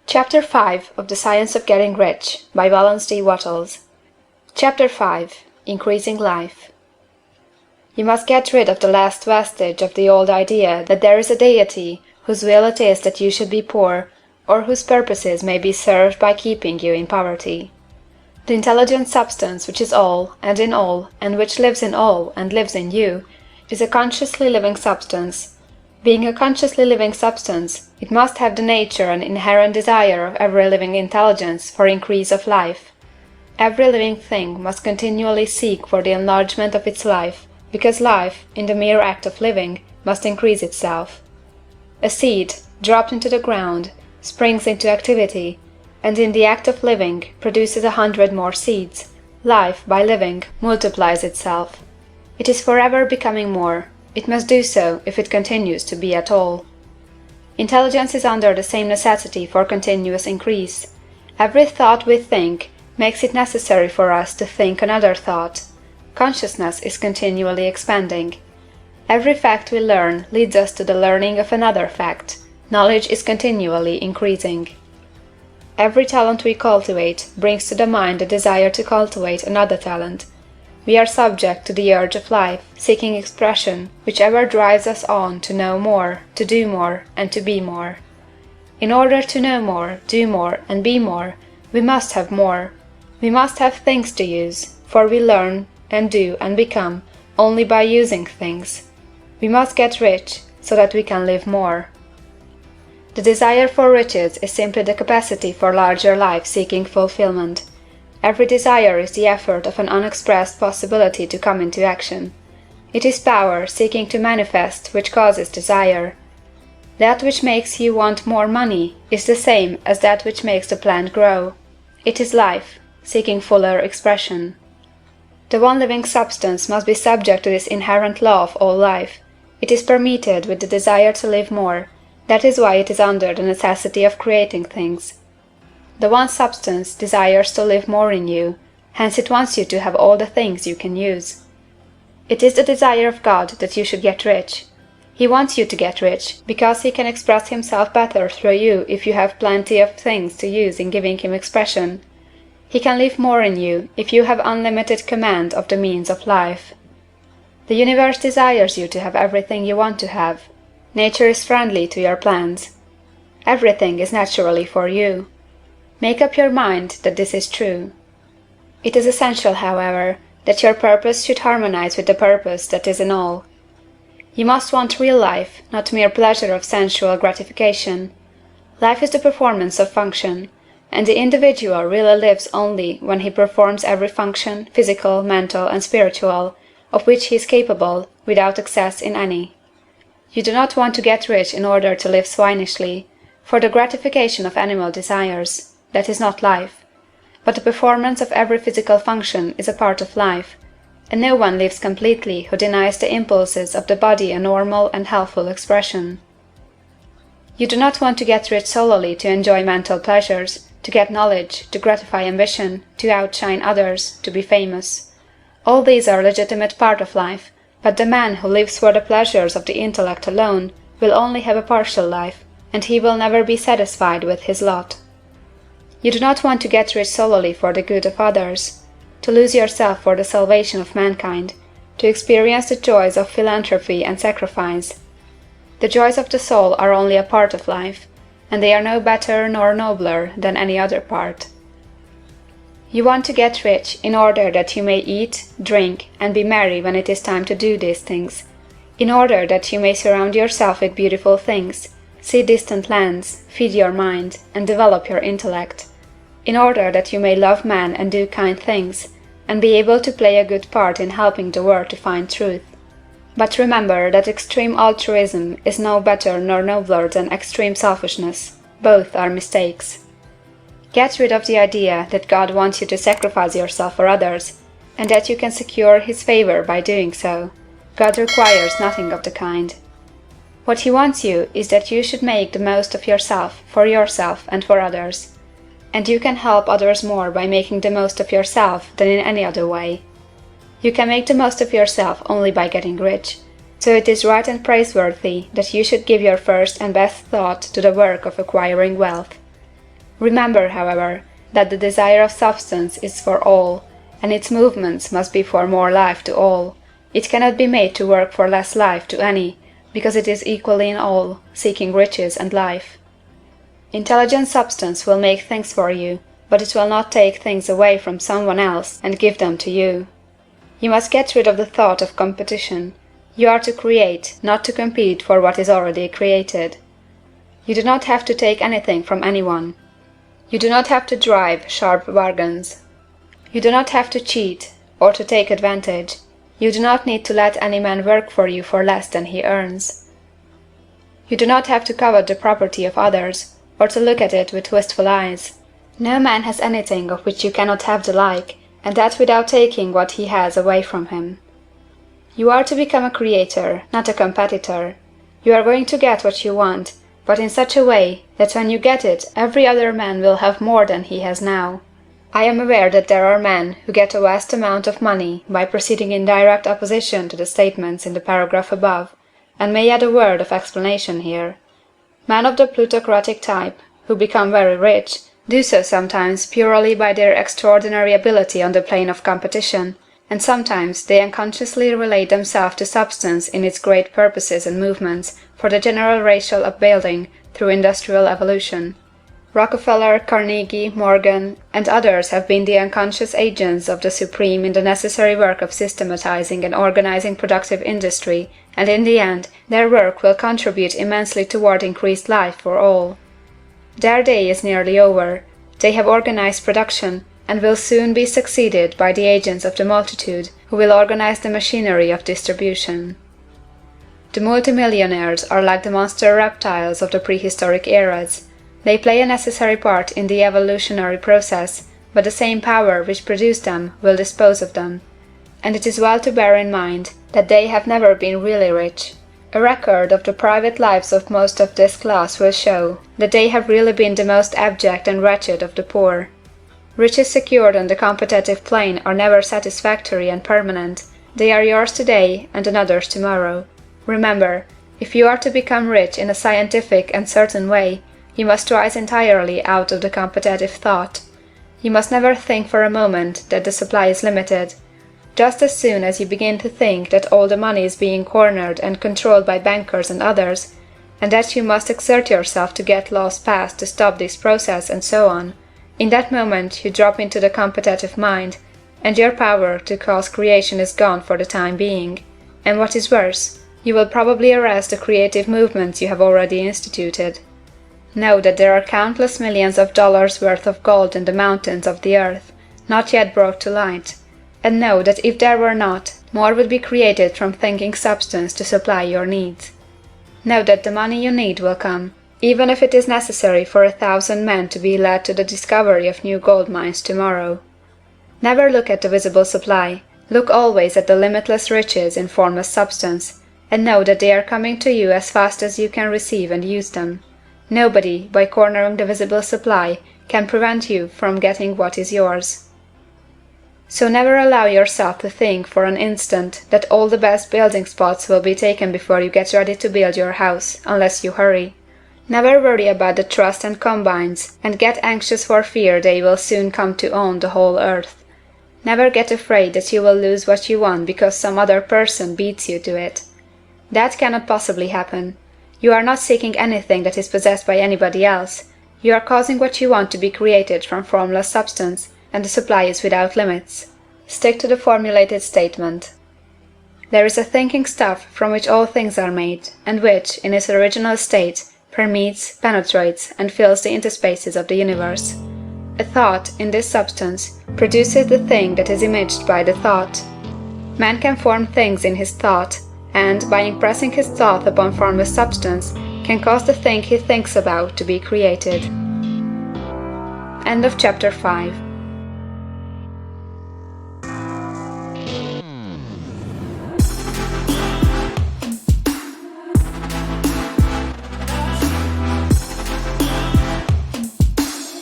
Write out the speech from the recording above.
Chapter 5 of The Science of Getting Rich by Valence D. Wattles. Chapter 5 Increasing Life. You must get rid of the last vestige of the old idea that there is a deity whose will it is that you should be poor, or whose purposes may be served by keeping you in poverty. The intelligent substance which is all, and in all, and which lives in all, and lives in you, is a consciously living substance. Being a consciously living substance, it must have the nature and inherent desire of every living intelligence for increase of life. Every living thing must continually seek for the enlargement of its life, because life, in the mere act of living, must increase itself. A seed, dropped into the ground, springs into activity, and in the act of living produces 100 more seeds. Life, by living, multiplies itself. It is forever becoming more. It must do so if it continues to be at all. Intelligence is under the same necessity for continuous increase. Every thought we think makes it necessary for us to think another thought. Consciousness is continually expanding. Every fact we learn leads us to the learning of another fact. Knowledge is continually increasing. Every talent we cultivate brings to the mind the desire to cultivate another talent. We are subject to the urge of life, seeking expression, which ever drives us on to know more, to do more, and to be more. In order to know more, do more, and be more, we must have more. We must have things to use, for we learn, and do, and become, only by using things. We must get rich, so that we can live more. The desire for riches is simply the capacity for larger life seeking fulfillment. Every desire is the effort of an unexpressed possibility to come into action. It is power seeking to manifest which causes desire. That which makes you want more money is the same as that which makes the plant grow. It is life, seeking fuller expression. The one living substance must be subject to this inherent law of all life. It is permeated with the desire to live more. That is why it is under the necessity of creating things. The one substance desires to live more in you, hence it wants you to have all the things you can use. It is the desire of God that you should get rich. He wants you to get rich, because he can express himself better through you if you have plenty of things to use in giving him expression. He can live more in you if you have unlimited command of the means of life. The universe desires you to have everything you want to have. Nature is friendly to your plans. Everything is naturally for you. Make up your mind that this is true. It is essential, however, that your purpose should harmonize with the purpose that is in all. You must want real life, not mere pleasure of sensual gratification. Life is the performance of function, and the individual really lives only when he performs every function, physical, mental, and spiritual, of which he is capable, without excess in any. You do not want to get rich in order to live swinishly, for the gratification of animal desires. That is not life. But the performance of every physical function is a part of life, and no one lives completely who denies the impulses of the body a normal and healthful expression. You do not want to get rich solely to enjoy mental pleasures, to get knowledge, to gratify ambition, to outshine others, to be famous. All these are a legitimate part of life, but the man who lives for the pleasures of the intellect alone will only have a partial life, and he will never be satisfied with his lot. You do not want to get rich solely for the good of others, to lose yourself for the salvation of mankind, to experience the joys of philanthropy and sacrifice. The joys of the soul are only a part of life, and they are no better nor nobler than any other part. You want to get rich in order that you may eat, drink, and be merry when it is time to do these things, in order that you may surround yourself with beautiful things, see distant lands, feed your mind, and develop your intellect, in order that you may love man and do kind things, and be able to play a good part in helping the world to find truth. But remember that extreme altruism is no better nor nobler than extreme selfishness. Both are mistakes. Get rid of the idea that God wants you to sacrifice yourself for others, and that you can secure his favor by doing so. God requires nothing of the kind. What he wants you is that you should make the most of yourself, for yourself and for others. And you can help others more by making the most of yourself than in any other way. You can make the most of yourself only by getting rich, so it is right and praiseworthy that you should give your first and best thought to the work of acquiring wealth. Remember, however, that the desire of substance is for all, and its movements must be for more life to all. It cannot be made to work for less life to any, because it is equally in all, seeking riches and life. Intelligent substance will make things for you, but it will not take things away from someone else and give them to you. You must get rid of the thought of competition. You are to create, not to compete for what is already created. You do not have to take anything from anyone. You do not have to drive sharp bargains. You do not have to cheat, or to take advantage. You do not need to let any man work for you for less than he earns. You do not have to covet the property of others, or to look at it with wistful eyes. No man has anything of which you cannot have the like, and that without taking what he has away from him. You are to become a creator, not a competitor. You are going to get what you want, but in such a way that when you get it every other man will have more than he has now. I am aware that there are men who get a vast amount of money by proceeding in direct opposition to the statements in the paragraph above, and may add a word of explanation here. Men of the plutocratic type, who become very rich, do so sometimes purely by their extraordinary ability on the plane of competition, and sometimes they unconsciously relate themselves to substance in its great purposes and movements for the general racial upbuilding through industrial evolution. Rockefeller, Carnegie, Morgan, and others have been the unconscious agents of the supreme in the necessary work of systematizing and organizing productive industry, and in the end their work will contribute immensely toward increased life for all. Their day is nearly over. They have organized production, and will soon be succeeded by the agents of the multitude, who will organize the machinery of distribution. The multimillionaires are like the monster reptiles of the prehistoric eras. They play a necessary part in the evolutionary process, but the same power which produced them will dispose of them. And it is well to bear in mind that they have never been really rich. A record of the private lives of most of this class will show that they have really been the most abject and wretched of the poor. Riches secured on the competitive plane are never satisfactory and permanent. They are yours today and another's tomorrow. Remember, if you are to become rich in a scientific and certain way, you must rise entirely out of the competitive thought. You must never think for a moment that the supply is limited. Just as soon as you begin to think that all the money is being cornered and controlled by bankers and others, and that you must exert yourself to get laws passed to stop this process and so on, in that moment you drop into the competitive mind, and your power to cause creation is gone for the time being, and what is worse, you will probably arrest the creative movements you have already instituted. Know that there are countless millions of dollars worth of gold in the mountains of the earth, not yet brought to light, and know that if there were not, more would be created from thinking substance to supply your needs. Know that the money you need will come, even if it is necessary for 1,000 men to be led to the discovery of new gold mines tomorrow. Never look at the visible supply, look always at the limitless riches in formless substance, and know that they are coming to you as fast as you can receive and use them. Nobody, by cornering the visible supply, can prevent you from getting what is yours. So never allow yourself to think for an instant that all the best building spots will be taken before you get ready to build your house, unless you hurry. Never worry about the trust and combines, and get anxious for fear they will soon come to own the whole earth. Never get afraid that you will lose what you want because some other person beats you to it. That cannot possibly happen. You are not seeking anything that is possessed by anybody else. You are causing what you want to be created from formless substance, and the supply is without limits. Stick to the formulated statement. There is a thinking stuff from which all things are made, and which, in its original state, permeates, penetrates, and fills the interspaces of the universe. A thought, in this substance, produces the thing that is imaged by the thought. Man can form things in his thought, and, by impressing his thought upon formless substance, can cause the thing he thinks about to be created. End of chapter 5.